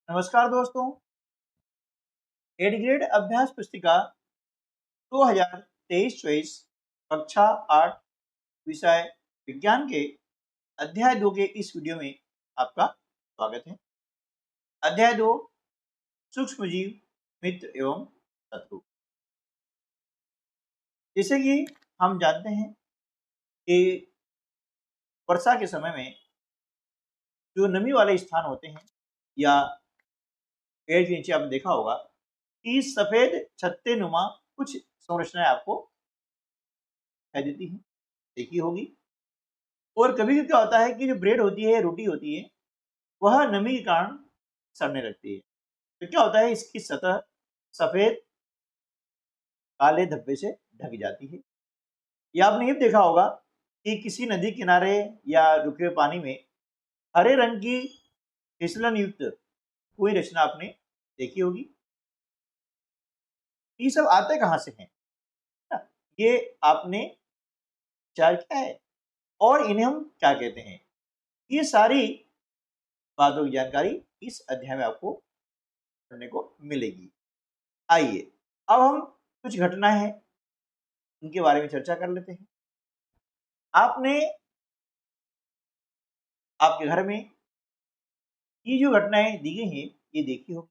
नमस्कार दोस्तों। 8 ग्रेड अभ्यास पुस्तिका 2023-24 कक्षा 8 विषय विज्ञान के अध्याय 2 के इस वीडियो में आपका स्वागत है। अध्याय 2 सूक्ष्मजीव, मित्र एवं शत्रु। जैसे कि हम जानते हैं कि वर्षा के समय में जो नमी वाले स्थान होते हैं या पेड़ के नीचे आपने देखा होगा कि सफेद छत्ते नुमा कुछ संरचनाएं आपको दिखाई देती हैं, देखी होगी। और कभी कभी क्या होता है कि जो ब्रेड होती है, रोटी होती है, वह नमी के कारण सड़ने लगती है। तो क्या होता है, इसकी सतह सफेद काले धब्बे से ढक जाती है। या आपने ये देखा होगा कि किसी नदी किनारे या रुके हुए पानी में हरे रंग की फिसलन युक्त कोई रचना आपने देखी होगी। ये सब आते कहाँ से हैं? ये आपने विचार किया है? और इन्हें हम क्या कहते हैं? ये सारी बातों की जानकारी इस अध्याय में आपको पढ़ने को मिलेगी। आइए अब हम कुछ घटनाएं हैं उनके बारे में चर्चा कर लेते हैं। आपने आपके घर में ये जो घटनाएं दी गई हैं ये देखी हो,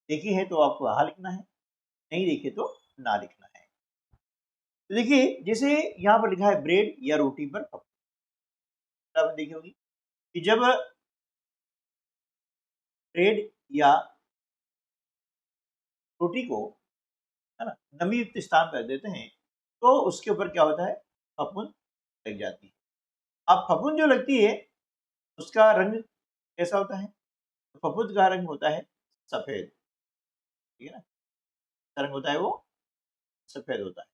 देखी है तो आपको हाँ लिखना है, नहीं देखे तो ना लिखना है। तो देखिए, जैसे यहाँ पर लिखा है ब्रेड या रोटी पर पकड़। आपने देखी होगी कि जब ब्रेड या रोटी को, है ना, नमी युक्त स्थान पर देते हैं तो उसके ऊपर क्या होता है, फफूंद लग जाती है। अब फफूंद जो लगती है उसका रंग कैसा होता है? तो फफूंद का रंग होता है सफेद, ठीक है ना। रंग होता है वो सफेद होता है।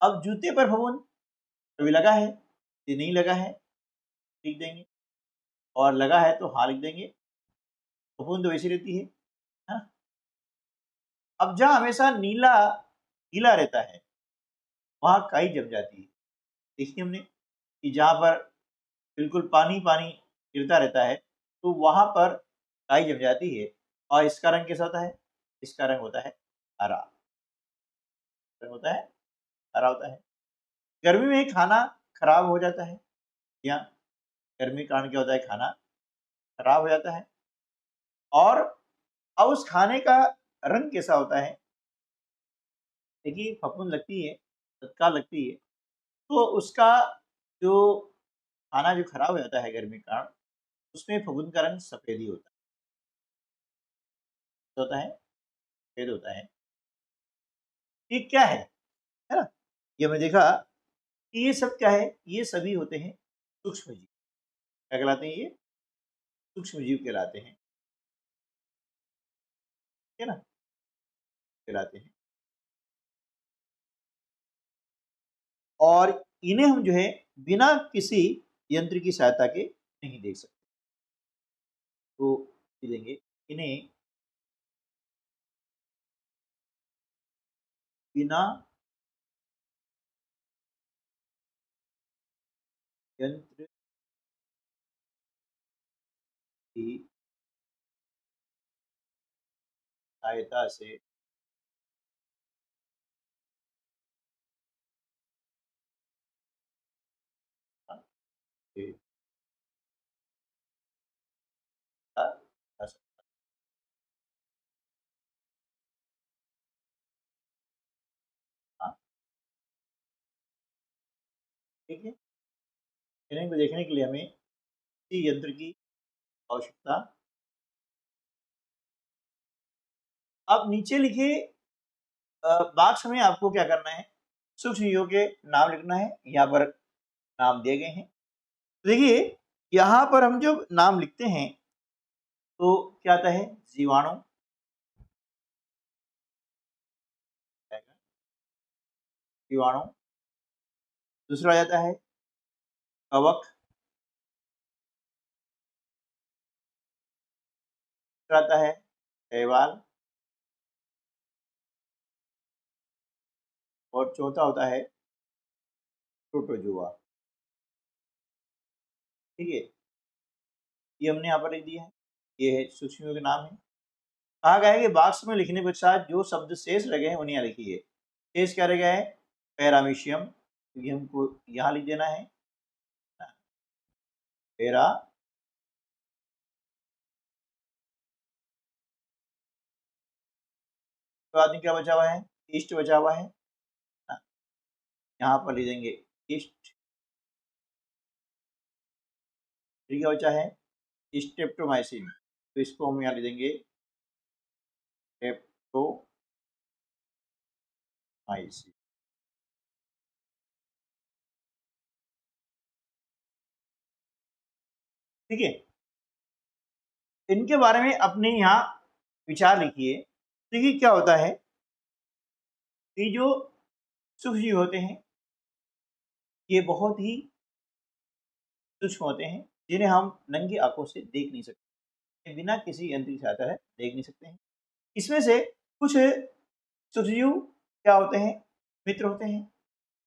अब जूते पर फफूंद कभी लगा है, ये नहीं लगा है, लिख देंगे, और लगा है तो हाँ लिख देंगे। फफूंद तो वैसी रहती है ना। अब जहाँ हमेशा नीला गीला रहता है वहां काई जम जाती है। देखिए हमने कि जहाँ पर बिल्कुल पानी पानी गिरता रहता है तो वहां पर काई जम जाती है। और इसका रंग कैसा होता है? इसका रंग होता है हरा। रंग होता है हरा होता है। गर्मी में खाना खराब हो जाता है, या गर्मी के कारण क्या होता है, खाना खराब हो जाता है। और अब उस खाने का रंग कैसा होता है? देखिए, फफूंद लगती है, तत्काल लगती है, तो उसका जो खाना जो खराब हो जाता है गर्मी के कारण, उसमें फफूंद का रंग सफेद ही होता है। क्या होता है? सफेद होता है। ये क्या है ना। ये हमने देखा कि ये सब क्या है, ये सभी होते हैं सूक्ष्म जीव। क्या कहलाते हैं? ये सूक्ष्म जीव कहलाते हैं, ठीक है ना, कहलाते हैं। और इन्हें हम जो है बिना किसी यंत्र की सहायता के नहीं देख सकते। तो ये देंगे इन्हें बिना यंत्र की सहायता से देखा जा सकता है। ठीक है, इन्हें को देखने के लिए हमें किसी यंत्र की आवश्यकता। अब नीचे लिखे बॉक्स में आपको क्या करना है, सूक्ष्म जीवों के नाम लिखना है। यहाँ पर नाम दिए गए हैं। देखिए, यहाँ पर हम जब नाम लिखते हैं तो क्या आता है? जीवाणु, जीवाणु। दूसरा आ जाता है कवक, तीसरा आता है शैवाल, और चौथा होता है प्रोटोजोआ। ठीक है, ये हमने यहाँ पर लिख दिया है, ये है सूक्ष्मजीवों के नाम है। कहा गया है कि बॉक्स में लिखने के पश्चात जो शब्द शेष रह गए हैं उन्हें यहाँ लिखिए। शेष क्या रह गया है? पैरामीशियम, क्योंकि हमको यहाँ लिख देना है पैरा। तो बाद में क्या बचा हुआ है? ईस्ट बचा हुआ है, यहाँ पर लिख देंगे ईस्ट। फिर क्या बचा है? स्ट्रेप्टोमाइसिन, तो इसको हम यहाँ लिख देंगे स्ट्रेप्टोमाइसिन। ठीक है, इनके बारे में अपने यहाँ विचार लिखिए। देखिए क्या होता है कि जो सूक्ष्मजीव होते हैं ये बहुत ही सूक्ष्म होते हैं, जिन्हें हम नंगी आंखों से देख नहीं सकते, बिना किसी यंत्र की सहायता है देख नहीं सकते हैं। इसमें से कुछ सूक्ष्मजीव क्या होते हैं? मित्र होते हैं,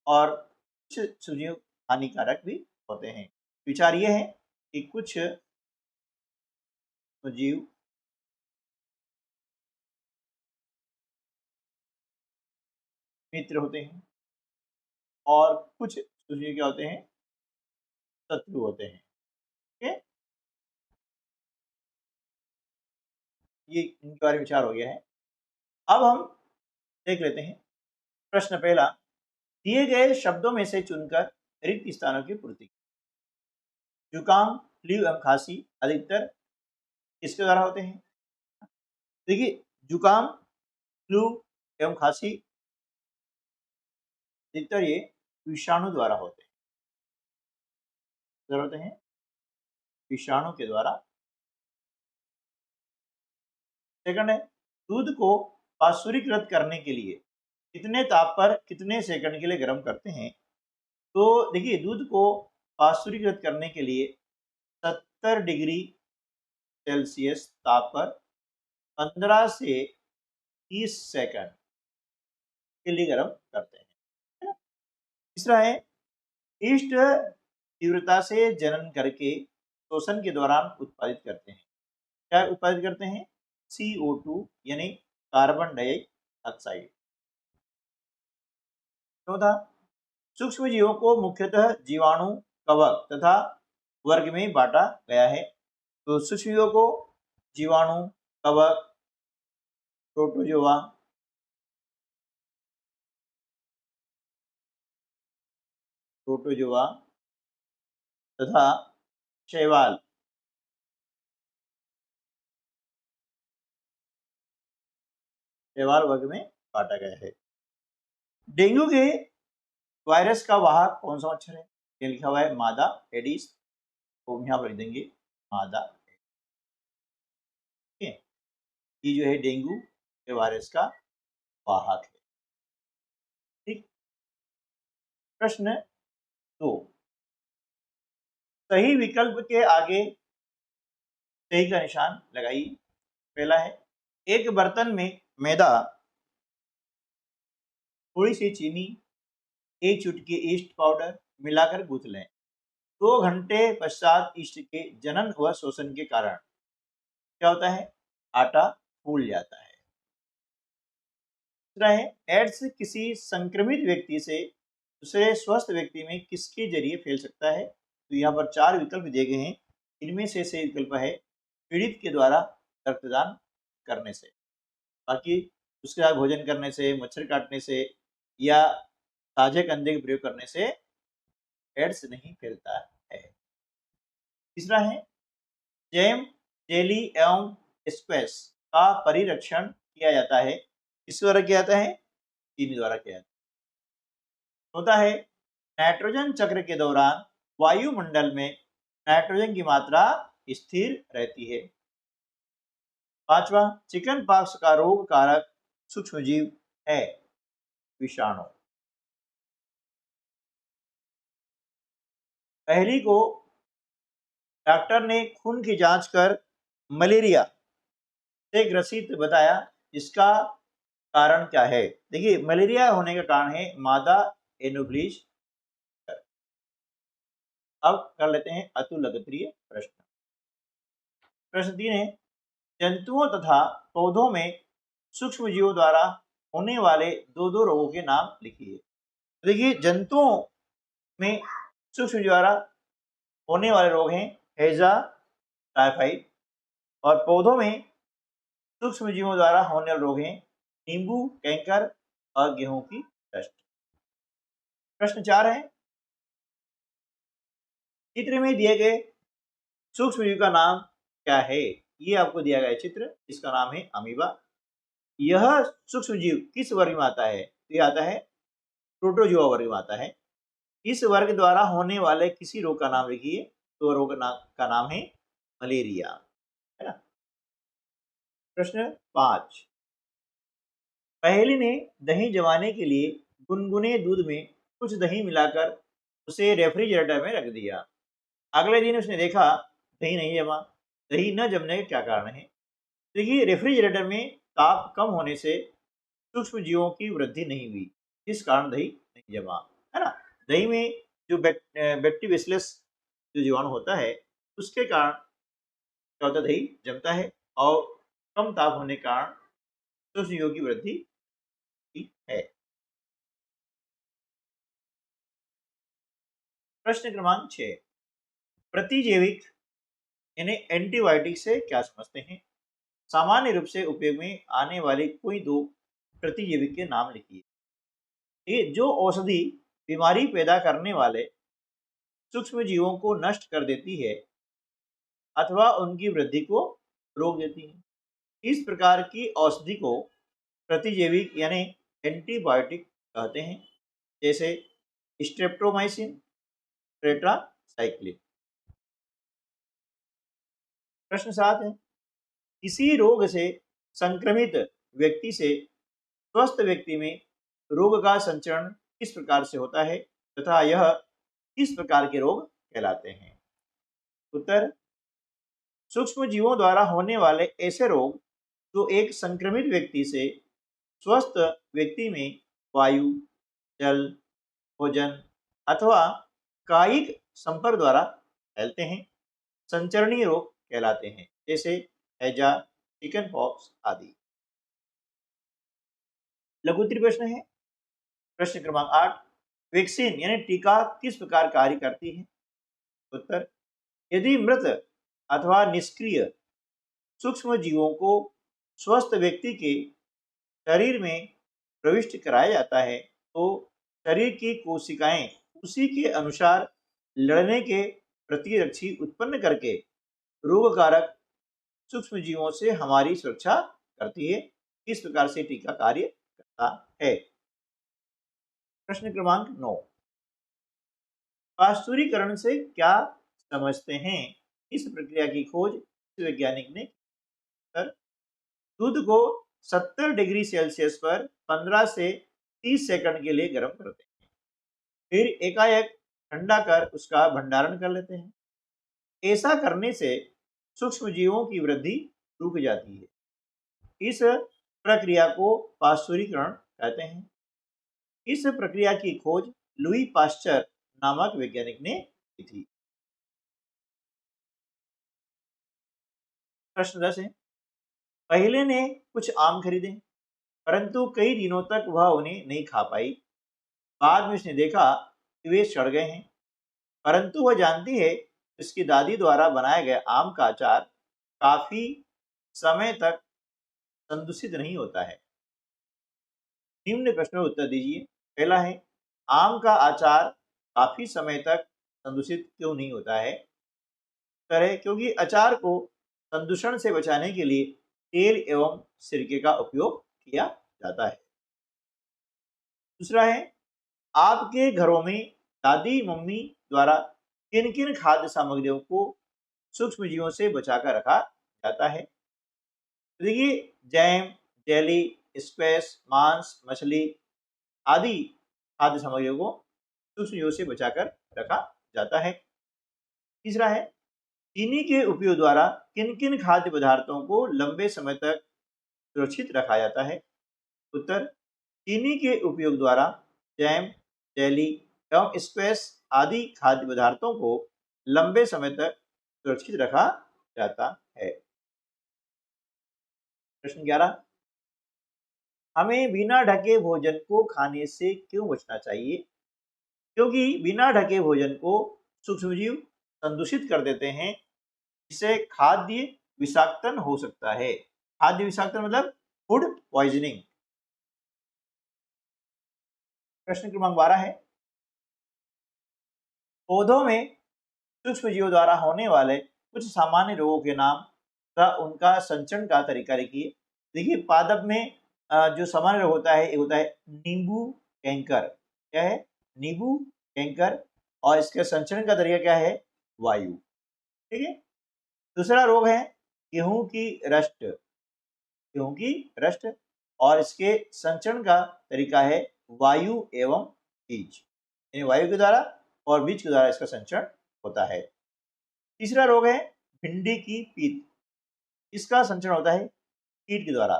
और कुछ सूक्ष्मजीव हानिकारक भी होते हैं। विचार ये है कि कुछ जीव मित्र होते हैं और कुछ सूक्ष्मजीव क्या होते हैं? शत्रु होते हैं। ठीक है, ये इनके बारे में विचार हो गया है। अब हम देख लेते हैं प्रश्न पहला। दिए गए शब्दों में से चुनकर रिक्त स्थानों की पूर्ति। जुकाम, फ्लू एवं खांसी अधिकतर किसके द्वारा होते हैं? देखिए, जुकाम, फ्लू एवं खांसी अधिकतर ये विषाणु द्वारा होते हैं। होते हैं विषाणु के द्वारा। सेकंड है, दूध को पाश्चुरीकृत करने के लिए कितने ताप पर कितने सेकंड के लिए गर्म करते हैं? तो देखिए, दूध को पाश्चुरीकृत करने के लिए 70 डिग्री सेल्सियस ताप पर 15 से 30 सेकंड के लिए गर्म करते हैं। तीसरा है, ईस्ट तीव्रता से जनन करके शोषण के दौरान उत्पादित करते हैं। क्या उत्पादित करते हैं? CO2 यानी कार्बन डाइऑक्साइड। चौथा, सूक्ष्म जीवों को मुख्यतः जीवाणु, कवक तथा वर्ग में बांटा गया है। तो सूक्ष्म जीवों को जीवाणु, कवक, प्रोटोजोआ, तथा शैवाल वर्ग में बांटा गया है। डेंगू के वायरस का वाहक कौन सा मच्छर है? ये लिखा हुआ है मादा एडिस, तो यहाँ पर लिख देंगे मादा। ठीक है, ये जो है डेंगू के वायरस का वाहक है। ठीक, प्रश्न 2, सही विकल्प के आगे सही का निशान लगाइए। पहला है, एक बर्तन में मैदा, थोड़ी सी चीनी, एक चुटकी ईस्ट पाउडर मिलाकर गूंथ लें। 2 घंटे पश्चात ईस्ट के जनन व शोषण के कारण क्या होता है? आटा फूल जाता है। दूसरा है, एड्स किसी संक्रमित व्यक्ति से दूसरे स्वस्थ व्यक्ति में किसके जरिए फैल सकता है? तो यहाँ पर 4 विकल्प दिए गए हैं। इनमें से सही विकल्प है पीड़ित के द्वारा रक्तदान करने से। बाकी उसके साथ भोजन करने से, मच्छर काटने से या ताजे कंधे के प्रयोग करने से एड्स नहीं फैलता है। तीसरा है, जैम, जेली एवं स्क्वैश का परिरक्षण किया जाता है, किस द्वारा किया जाता है? चीनी द्वारा किया जाता है। होता है, नाइट्रोजन चक्र के दौरान वायुमंडल में नाइट्रोजन की मात्रा स्थिर रहती है। पांचवा, चिकन पॉक्स का रोग कारक सूक्ष्मजीव है विषाणु। पहली को डॉक्टर ने खून की जांच कर मलेरिया से ग्रसित बताया, इसका कारण क्या है? देखिए, मलेरिया होने का कारण है मादा एनोफ्लिस। अब कर लेते हैं अतुलग्रीय प्रश्न। प्रश्न 3 है, जंतुओं तथा पौधों में सूक्ष्म जीवों द्वारा होने वाले दो दो रोगों के नाम लिखिए। देखिए, जंतुओं में सूक्ष्म जीवों द्वारा होने वाले रोग हैं हैजा, टाइफाइड, और पौधों में सूक्ष्म जीवों द्वारा होने वाले रोग हैं नींबू, कैंकर और गेहूं की डस्ट। प्रश्न 4 है, चित्र में दिए गए सूक्ष्म जीव का नाम क्या है? ये आपको दिया गया चित्र, इसका नाम है अमीबा। यह सूक्ष्म जीव किस वर्ग में आता है? ये आता है प्रोटोजोआ वर्ग में आता है। इस वर्ग द्वारा होने वाले किसी रोग का नाम लिखिए, तो रोग का नाम है मलेरिया, है ना। प्रश्न 5, पहेली ने दही जमाने के लिए गुनगुने दूध में कुछ दही मिलाकर उसे रेफ्रिजरेटर में रख दिया। अगले दिन उसने देखा दही नहीं जमा। दही न जमने का क्या कारण है? देखिए, रेफ्रिजरेटर में ताप कम होने से सूक्ष्म जीवों की वृद्धि नहीं हुई, इस कारण दही नहीं जमा, है ना। दही में जो बैक्टीरियस जो जीवाणु होता है, उसके कारण क्या होता है, दही जमता है, और कम ताप होने के कारण सूक्ष्म जीवों की वृद्धि है। प्रश्न क्रमांक 6, प्रतिजैविक यानी एंटीबायोटिक से क्या समझते हैं? सामान्य रूप से उपयोग में आने वाली कोई दो प्रतिजैविक के नाम लिखिए। ये जो औषधि बीमारी पैदा करने वाले सूक्ष्म जीवों को नष्ट कर देती है अथवा उनकी वृद्धि को रोक देती है। इस प्रकार की औषधि को प्रतिजैविक यानी एंटीबायोटिक कहते हैं, जैसे स्ट्रेप्टोमाइसिन, टेट्रासाइक्लिन। प्रश्न 7 है, किसी रोग से संक्रमित व्यक्ति से स्वस्थ व्यक्ति में रोग का संचरण किस प्रकार से होता है तथा यह किस प्रकार के रोग कहलाते हैं? उत्तर, सूक्ष्म जीवों द्वारा होने वाले ऐसे रोग जो एक संक्रमित व्यक्ति से स्वस्थ व्यक्ति में वायु, जल, भोजन अथवा कायिक संपर्क द्वारा फैलते हैं, संचरणीय रोग कहलाते हैं, जैसे हैजा, चिकन पॉक्स आदि। लघु उत्तरीय प्रश्न है, प्रश्न क्रमांक 8, वैक्सीन यानी टीका किस प्रकार कार्य करती है? उत्तर, यदि मृत अथवा निष्क्रिय सूक्ष्म जीवों को स्वस्थ व्यक्ति के शरीर में प्रविष्ट कराया जाता है तो शरीर की कोशिकाएं उसी के अनुसार लड़ने के प्रतिरक्षी उत्पन्न करके रोगकारक सूक्ष्म जीवों से हमारी सुरक्षा करती है। इस प्रकार से टीका कार्य करता है। प्रश्न क्रमांक 9, पास्तुरीकरण से क्या समझते हैं? इस प्रक्रिया की खोज वैज्ञानिक ने कर दूध को 70 डिग्री सेल्सियस पर 15 से 30 सेकंड के लिए गर्म करते हैं, फिर एकाएक ठंडा कर उसका भंडारण कर लेते हैं। ऐसा करने से सूक्ष्म जीवों की वृद्धि रुक जाती है। इस प्रक्रिया को पास्तुरीकरण कहते हैं। इस प्रक्रिया की खोज लुई पास्चर नामक वैज्ञानिक ने की थी। प्रश्न 10 है, पहले ने कुछ आम खरीदे परंतु कई दिनों तक वह उन्हें नहीं खा पाई। बाद में उसने देखा कि वे सड़ गए हैं, परंतु वह जानती है उसकी दादी द्वारा बनाया गया आम का अचार काफी समय तक संदूषित नहीं होता है। निम्न प्रश्नों का उत्तर दीजिए। पहला है, आम का अचार काफी समय तक संदूषित क्यों नहीं होता है? उत्तर है, क्योंकि अचार को संदूषण से बचाने के लिए तेल एवं सिरके का उपयोग किया जाता है। दूसरा है, आपके घरों में दादी मम्मी द्वारा किन किन खाद्य सामग्रियों को सूक्ष्म जीवों से बचाकर रखा जाता है? देखिए, जैम, जेली, स्क्वैश, मांस, मछली आदि खाद्य सामग्रियों को सूक्ष्म जीवों से बचाकर रखा जाता है। तीसरा है, चीनी के उपयोग द्वारा किन किन खाद्य पदार्थों को लंबे समय तक सुरक्षित रखा जाता है? उत्तर, चीनी के उपयोग द्वारा जैम, जेली एवं स्क्वैश आदि खाद्य पदार्थों को लंबे समय तक सुरक्षित रखा जाता है। प्रश्न 11, हमें बिना ढके भोजन को खाने से क्यों बचना चाहिए? क्योंकि बिना ढके भोजन को सूक्ष्मजीव संदूषित कर देते हैं, जिससे खाद्य विषाक्तन हो सकता है। खाद्य विषाक्तन मतलब फूड पॉइजनिंग। प्रश्न क्रमांक 12 है, पौधों में सूक्ष्म जीवों द्वारा होने वाले कुछ सामान्य रोगों के नाम तथा उनका संचरण का तरीका लिखिए। देखिए, पादप में जो सामान्य रोग होता है, एक होता है नींबू कैंकर। क्या है? नींबू कैंकर। और इसके संचरण का तरीका क्या है? वायु। ठीक है। दूसरा रोग है गेहूं की रस्ट। गेहूं की रस्ट, और इसके संचरण का तरीका है वायु एवं बीज, यानी वायु के द्वारा और बीज के द्वारा इसका संचरण होता है। तीसरा रोग है भिंडी की पीत। इसका संचरण होता है कीट के द्वारा।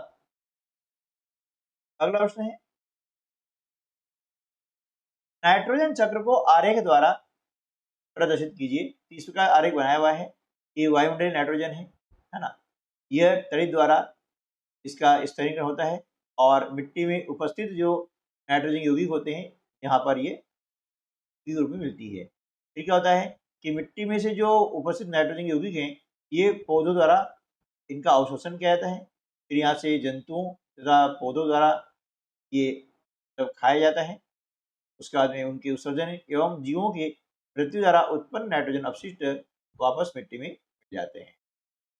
अगला प्रश्न है, नाइट्रोजन चक्र को आरेख द्वारा प्रदर्शित कीजिए। इस प्रकार आरेख बनाया हुआ है कि वायुमंडलीय नाइट्रोजन है ना, यह तड़ित द्वारा इसका स्तरीकरण होता है, और मिट्टी में उपस्थित जो नाइट्रोजन यौगिक होते हैं, यहाँ पर ये रूप में मिलती है। फिर क्या होता है कि मिट्टी में से जो उपस्थित नाइट्रोजन यौगिक हैं, ये पौधों द्वारा इनका अवशोषण किया जाता है। फिर यहाँ से जंतुओं तथा पौधों द्वारा ये जब खाया जाता है, उसके बाद में उनके उत्सर्जन एवं जीवों के मृत्यु द्वारा उत्पन्न नाइट्रोजन अपशिष्ट वापस मिट्टी में मिल जाते हैं।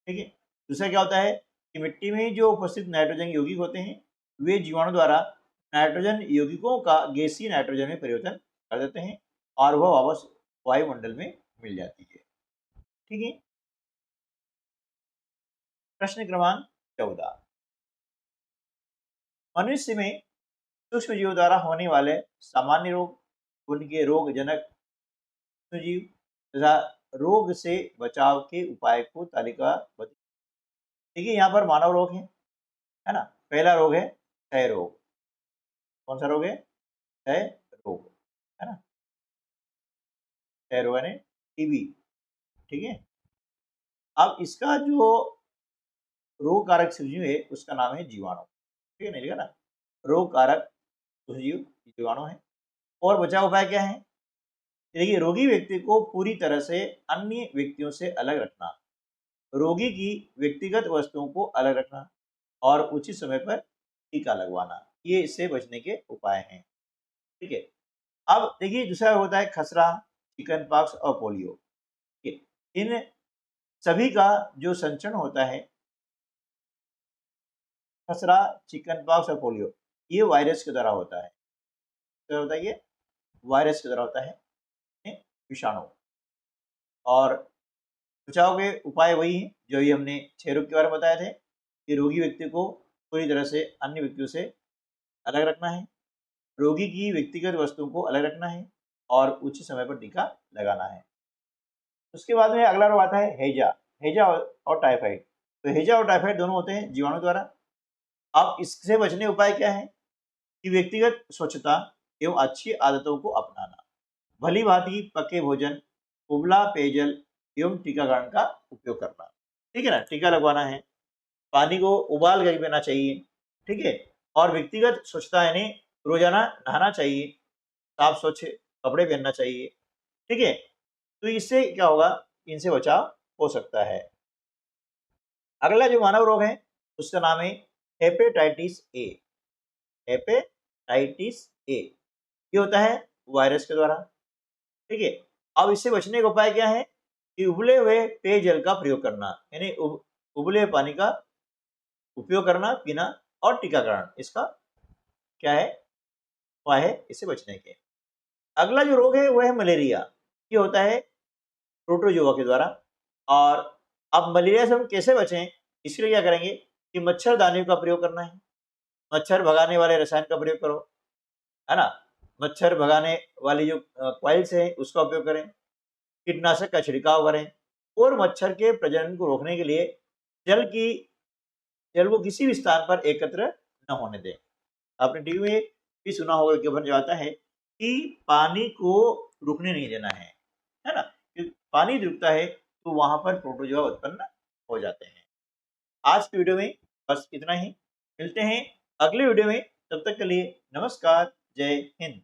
ठीक है। दूसरा क्या होता है कि मिट्टी में जो उपस्थित नाइट्रोजन यौगिक होते हैं, वे जीवाणु द्वारा नाइट्रोजन यौगिकों का गैसीय नाइट्रोजन में परिवर्तन कर देते हैं, और वह वापस वायुमंडल में मिल जाती है। ठीक है। प्रश्न क्रमांक 14, मनुष्य में सूक्ष्म जीवों द्वारा होने वाले सामान्य रोग, उनके रोग जनक सूक्ष्मजीव तथा रोग से बचाव के उपाय को तालिकाबद्ध। देखिए, यहाँ पर मानव रोग है ना। पहला रोग है क्षय रोग। कौन सा रोग है? क्षय रोग, है ना। क्षय रोग यानी टीबी। ठीक है। अब इसका जो रोग कारक सूक्ष्मजीव है, उसका नाम है जीवाणु। ठीक है, नहीं लिखा ना। रोग कारक सूक्ष्मजीव जीवाणु है। और बचाव उपाय क्या है? देखिए, रोगी व्यक्ति को पूरी तरह से अन्य व्यक्तियों से अलग रखना, रोगी की व्यक्तिगत वस्तुओं को अलग रखना, और उचित समय पर टीका लगवाना, ये इससे बचने के उपाय हैं। ठीक है। अब देखिए, दूसरा होता है खसरा, चिकन पॉक्स और पोलियो। इन सभी का जो संचरण होता है, खसरा, चिकन पॉक्स और पोलियो, ये वायरस के द्वारा होता है। क्या होता है? ये वायरस के द्वारा होता है, विषाणु। और बचाव के उपाय वही हैं जो ये हमने 6 रोग के बारे में बताए थे, कि रोगी व्यक्ति को पूरी तरह से अन्य व्यक्तियों से अलग रखना है, रोगी की व्यक्तिगत वस्तुओं को अलग रखना है, और उचित समय पर टीका लगाना है। उसके बाद में अगला रोग आता है हैजा। हैजा और टाइफाइड। तो हैजा और टाइफाइड दोनों होते हैं जीवाणु द्वारा। अब इससे बचने उपाय क्या है कि व्यक्तिगत स्वच्छता एवं अच्छी आदतों को अपनाना, भली भांति पके भोजन, उबला पेयजल एवं टीकाकरण का उपयोग करना। ठीक है ना। टीका लगवाना है, पानी को उबाल कर पीना चाहिए। ठीक है। और व्यक्तिगत स्वच्छता यानी रोजाना नहाना चाहिए, साफ स्वच्छ कपड़े पहनना चाहिए। ठीक है। तो इससे क्या होगा, इनसे बचाव हो सकता है। अगला जो मानव रोग है, उसका नाम है हेपेटाइटिस ए। हेपेटाइटिस ए, ये होता है वायरस के द्वारा। ठीक है। अब इससे बचने का उपाय क्या है कि उबले हुए पेयजल का प्रयोग करना, यानी उबले हुए पानी का उपयोग करना, पीना, और टीकाकरण, इसका क्या है उपाय है इससे बचने के। अगला जो रोग है वह है मलेरिया। ये होता है प्रोटोजोआ के द्वारा। और अब मलेरिया से हम कैसे बचें, इसके लिए क्या करेंगे कि मच्छरदानियों का प्रयोग करना है, मच्छर भगाने वाले रसायन का प्रयोग करो, है ना। मच्छर भगाने वाली जो कॉइल्स है उसका उपयोग करें, कीटनाशक का छिड़काव करें, और मच्छर के प्रजनन को रोकने के लिए जल को किसी भी स्थान पर एकत्र न होने दें। आपने टीवी में भी सुना होगा कि जो आता है कि पानी को रुकने नहीं देना है ना। कि पानी रुकता है तो वहां पर प्रोटोजोआ उत्पन्न हो जाते हैं। आज की वीडियो में बस इतना ही, मिलते हैं अगले वीडियो में, तब तक के लिए नमस्कार, जय हिंद।